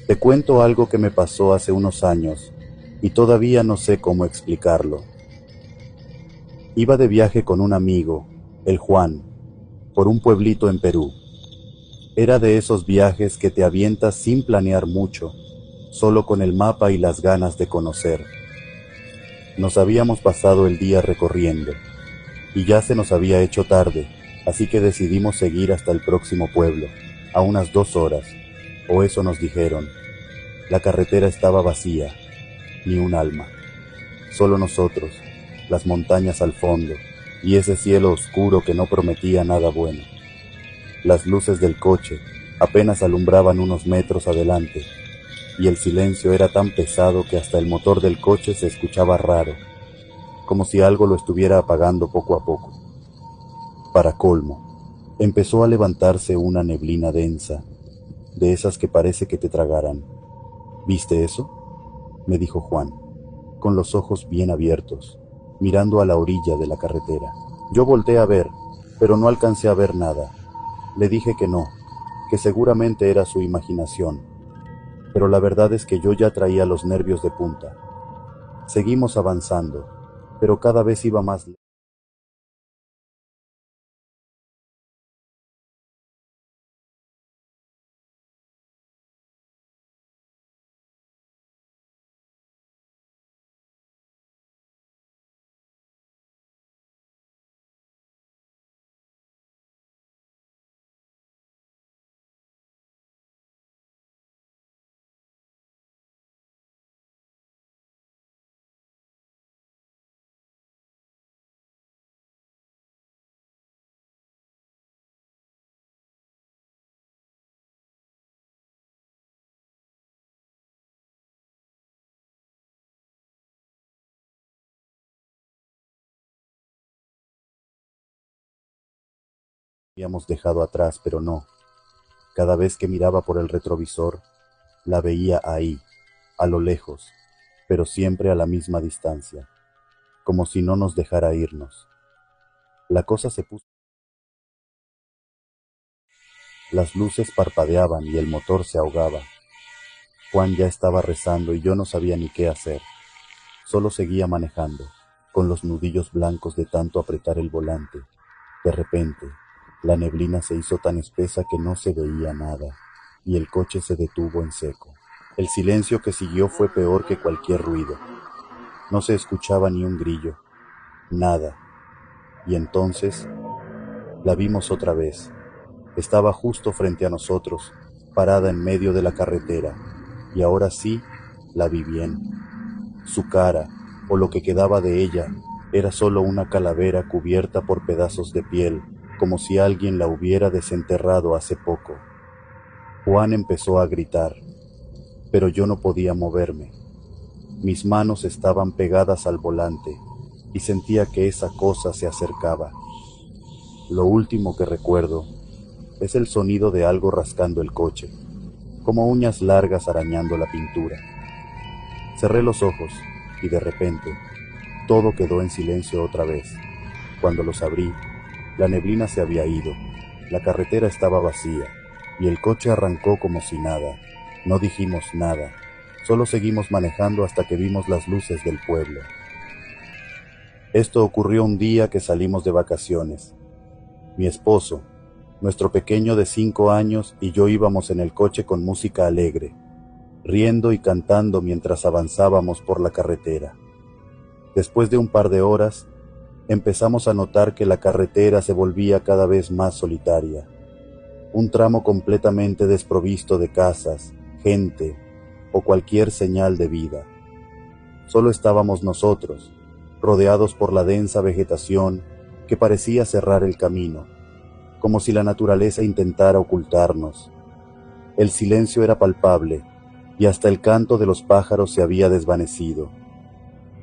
Te cuento algo que me pasó hace unos años y todavía no sé cómo explicarlo. Iba de viaje con un amigo, el Juan, por un pueblito en Perú. Era de esos viajes que te avientas sin planear mucho, solo con el mapa y las ganas de conocer. Nos habíamos pasado el día recorriendo y ya se nos había hecho tarde, así que decidimos seguir hasta el próximo pueblo, a unas 2 horas, o eso nos dijeron. La carretera estaba vacía, ni un alma, solo nosotros, las montañas al fondo y ese cielo oscuro que no prometía nada bueno. Las luces del coche apenas alumbraban unos metros adelante y el silencio era tan pesado que hasta el motor del coche se escuchaba raro, como si algo lo estuviera apagando poco a poco. Para colmo, empezó a levantarse una neblina densa, de esas que parece que te tragaran. ¿Viste eso?, me dijo Juan, con los ojos bien abiertos, mirando a la orilla de la carretera. Yo volteé a ver, pero no alcancé a ver nada. Le dije que no, que seguramente era su imaginación, pero la verdad es que yo ya traía los nervios de punta. Seguimos avanzando, pero cada vez iba más lejos. Habíamos dejado atrás, pero no. Cada vez que miraba por el retrovisor, la veía ahí, a lo lejos, pero siempre a la misma distancia, como si no nos dejara irnos. La cosa se puso. Las luces parpadeaban y el motor se ahogaba. Juan ya estaba rezando y yo no sabía ni qué hacer. Solo seguía manejando, con los nudillos blancos de tanto apretar el volante. De repente, la neblina se hizo tan espesa que no se veía nada, y el coche se detuvo en seco. El silencio que siguió fue peor que cualquier ruido. No se escuchaba ni un grillo, nada. Y entonces la vimos otra vez. Estaba justo frente a nosotros, parada en medio de la carretera, y ahora sí la vi bien. Su cara, o lo que quedaba de ella, era solo una calavera cubierta por pedazos de piel, como si alguien la hubiera desenterrado hace poco. Juan empezó a gritar, pero yo no podía moverme. Mis manos estaban pegadas al volante y sentía que esa cosa se acercaba. Lo último que recuerdo es el sonido de algo rascando el coche, como uñas largas arañando la pintura. Cerré los ojos y de repente todo quedó en silencio otra vez. Cuando los abrí, la neblina se había ido, la carretera estaba vacía y el coche arrancó como si nada. No dijimos nada, solo seguimos manejando hasta que vimos las luces del pueblo. Esto ocurrió un día que salimos de vacaciones. Mi esposo, nuestro pequeño de 5 años y yo íbamos en el coche con música alegre, riendo y cantando mientras avanzábamos por la carretera. Después de un par de horas, empezamos a notar que la carretera se volvía cada vez más solitaria. Un tramo completamente desprovisto de casas, gente o cualquier señal de vida. Solo estábamos nosotros, rodeados por la densa vegetación que parecía cerrar el camino, como si la naturaleza intentara ocultarnos. El silencio era palpable y hasta el canto de los pájaros se había desvanecido.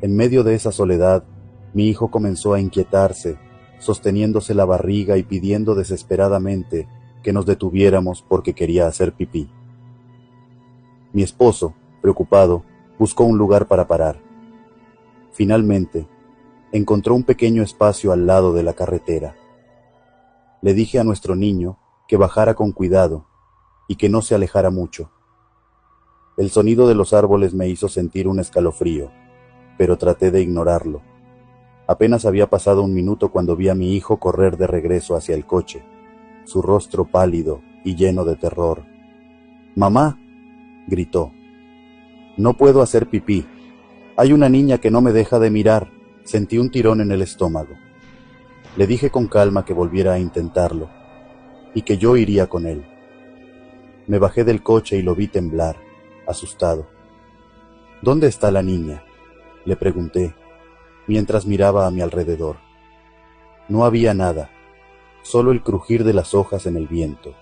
En medio de esa soledad, mi hijo comenzó a inquietarse, sosteniéndose la barriga y pidiendo desesperadamente que nos detuviéramos porque quería hacer pipí. Mi esposo, preocupado, buscó un lugar para parar. Finalmente, encontró un pequeño espacio al lado de la carretera. Le dije a nuestro niño que bajara con cuidado y que no se alejara mucho. El sonido de los árboles me hizo sentir un escalofrío, pero traté de ignorarlo. Apenas había pasado un minuto cuando vi a mi hijo correr de regreso hacia el coche, su rostro pálido y lleno de terror. «¡Mamá!», gritó. «No puedo hacer pipí. Hay una niña que no me deja de mirar». Sentí un tirón en el estómago. Le dije con calma que volviera a intentarlo, y que yo iría con él. Me bajé del coche y lo vi temblar, asustado. «¿Dónde está la niña?», le pregunté, mientras miraba a mi alrededor. No había nada, solo el crujir de las hojas en el viento.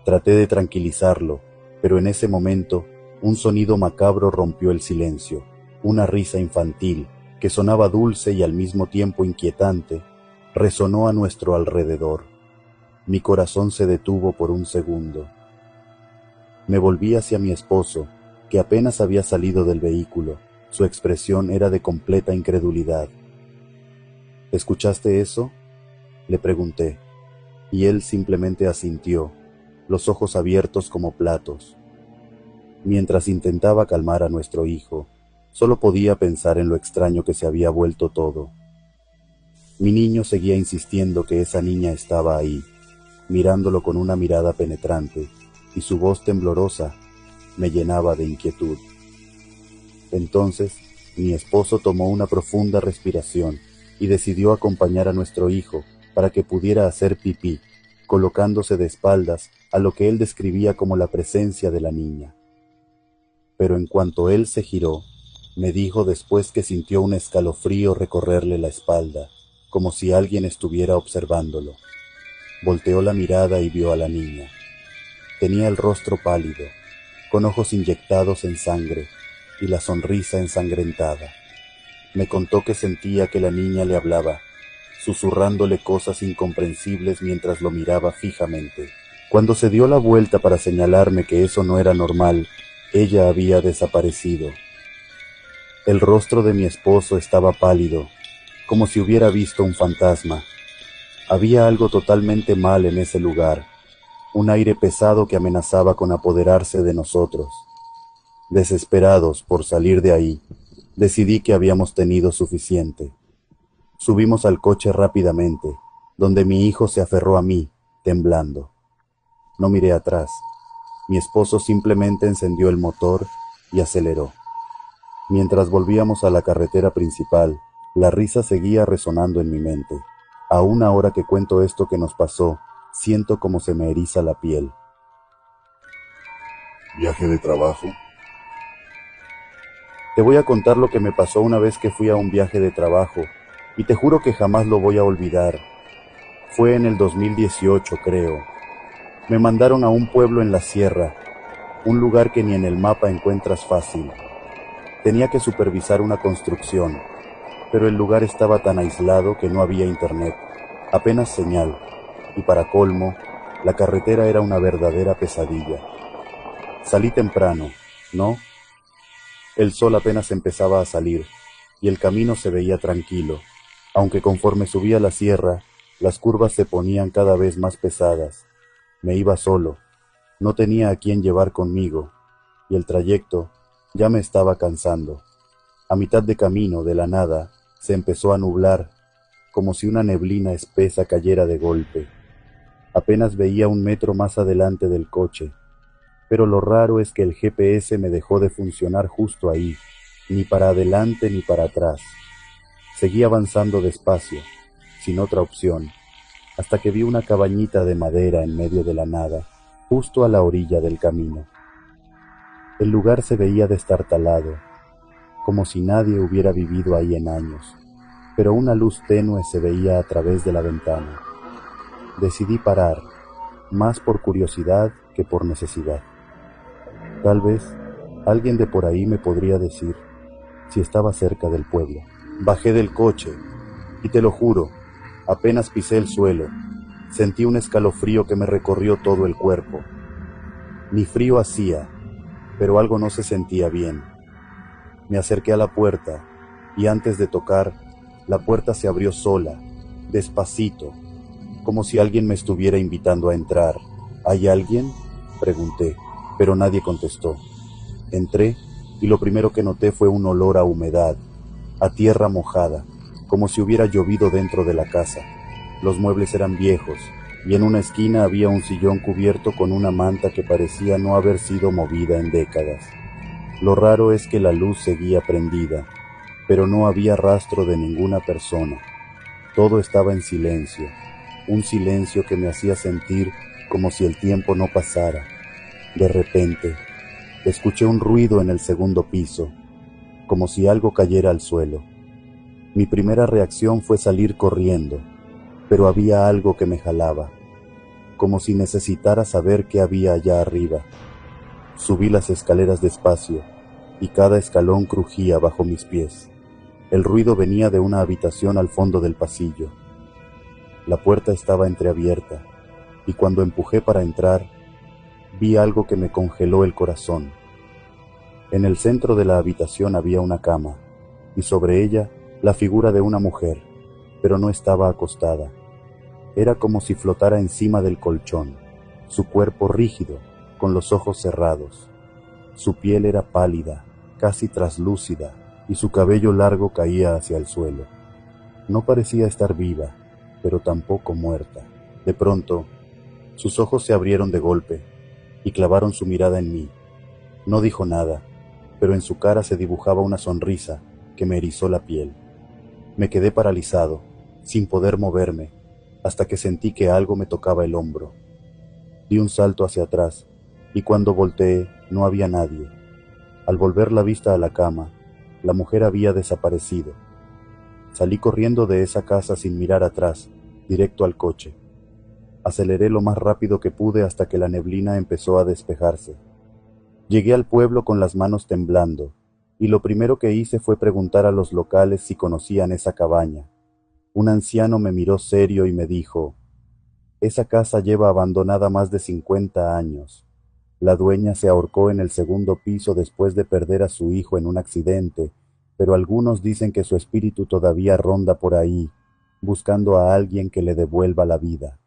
Traté de tranquilizarlo, pero en ese momento un sonido macabro rompió el silencio, una risa infantil, que sonaba dulce y al mismo tiempo inquietante, resonó a nuestro alrededor. Mi corazón se detuvo por un segundo. Me volví hacia mi esposo, que apenas había salido del vehículo. Su expresión era de completa incredulidad. «¿Escuchaste eso?», le pregunté, y él simplemente asintió, los ojos abiertos como platos. Mientras intentaba calmar a nuestro hijo, solo podía pensar en lo extraño que se había vuelto todo. Mi niño seguía insistiendo que esa niña estaba ahí, mirándolo con una mirada penetrante, y su voz temblorosa me llenaba de inquietud. Entonces, mi esposo tomó una profunda respiración y decidió acompañar a nuestro hijo para que pudiera hacer pipí, colocándose de espaldas a lo que él describía como la presencia de la niña. Pero en cuanto él se giró, me dijo después que sintió un escalofrío recorrerle la espalda, como si alguien estuviera observándolo. Volteó la mirada y vio a la niña. Tenía el rostro pálido, con ojos inyectados en sangre y la sonrisa ensangrentada. Me contó que sentía que la niña le hablaba, susurrándole cosas incomprensibles mientras lo miraba fijamente. Cuando se dio la vuelta para señalarme que eso no era normal, ella había desaparecido. El rostro de mi esposo estaba pálido, como si hubiera visto un fantasma. Había algo totalmente mal en ese lugar, un aire pesado que amenazaba con apoderarse de nosotros. Desesperados por salir de ahí, decidí que habíamos tenido suficiente. Subimos al coche rápidamente, donde mi hijo se aferró a mí, temblando. No miré atrás. Mi esposo simplemente encendió el motor y aceleró. Mientras volvíamos a la carretera principal, la risa seguía resonando en mi mente. Aún ahora que cuento esto que nos pasó, siento como se me eriza la piel. ¿Viaje de trabajo? Te voy a contar lo que me pasó una vez que fui a un viaje de trabajo, y te juro que jamás lo voy a olvidar. Fue en el 2018, creo. Me mandaron a un pueblo en la sierra, un lugar que ni en el mapa encuentras fácil. Tenía que supervisar una construcción, pero el lugar estaba tan aislado que no había internet, apenas señal, y para colmo, la carretera era una verdadera pesadilla. Salí temprano, ¿no? El sol apenas empezaba a salir, y el camino se veía tranquilo, aunque conforme subía la sierra, las curvas se ponían cada vez más pesadas. Me iba solo, no tenía a quién llevar conmigo, y el trayecto ya me estaba cansando. A mitad de camino, de la nada, se empezó a nublar, como si una neblina espesa cayera de golpe. Apenas veía 1 metro más adelante del coche, pero lo raro es que el GPS me dejó de funcionar justo ahí, ni para adelante ni para atrás. Seguí avanzando despacio, sin otra opción, hasta que vi una cabañita de madera en medio de la nada, justo a la orilla del camino. El lugar se veía destartalado, como si nadie hubiera vivido ahí en años, pero una luz tenue se veía a través de la ventana. Decidí parar, más por curiosidad que por necesidad. Tal vez alguien de por ahí me podría decir si estaba cerca del pueblo. Bajé del coche y te lo juro, apenas pisé el suelo, sentí un escalofrío que me recorrió todo el cuerpo. Ni frío hacía, pero algo no se sentía bien. Me acerqué a la puerta y antes de tocar, la puerta se abrió sola, despacito, como si alguien me estuviera invitando a entrar. ¿Hay alguien?, pregunté, pero nadie contestó. Entré y lo primero que noté fue un olor a humedad, a tierra mojada, como si hubiera llovido dentro de la casa. Los muebles eran viejos y en una esquina había un sillón cubierto con una manta que parecía no haber sido movida en décadas. Lo raro es que la luz seguía prendida, pero no había rastro de ninguna persona. Todo estaba en silencio, un silencio que me hacía sentir como si el tiempo no pasara. De repente, escuché un ruido en el segundo piso, como si algo cayera al suelo. Mi primera reacción fue salir corriendo, pero había algo que me jalaba, como si necesitara saber qué había allá arriba. Subí las escaleras despacio, y cada escalón crujía bajo mis pies. El ruido venía de una habitación al fondo del pasillo. La puerta estaba entreabierta, y cuando empujé para entrar, vi algo que me congeló el corazón. En el centro de la habitación había una cama, y sobre ella la figura de una mujer, pero no estaba acostada. Era como si flotara encima del colchón, su cuerpo rígido, con los ojos cerrados. Su piel era pálida, casi traslúcida, y su cabello largo caía hacia el suelo. No parecía estar viva, pero tampoco muerta. De pronto, sus ojos se abrieron de golpe y clavaron su mirada en mí. No dijo nada, pero en su cara se dibujaba una sonrisa que me erizó la piel. Me quedé paralizado, sin poder moverme, hasta que sentí que algo me tocaba el hombro. Di un salto hacia atrás, y cuando volteé no había nadie. Al volver la vista a la cama, la mujer había desaparecido. Salí corriendo de esa casa sin mirar atrás, directo al coche. Aceleré lo más rápido que pude hasta que la neblina empezó a despejarse. Llegué al pueblo con las manos temblando, y lo primero que hice fue preguntar a los locales si conocían esa cabaña. Un anciano me miró serio y me dijo: «Esa casa lleva abandonada más de 50 años. La dueña se ahorcó en el segundo piso después de perder a su hijo en un accidente, pero algunos dicen que su espíritu todavía ronda por ahí, buscando a alguien que le devuelva la vida».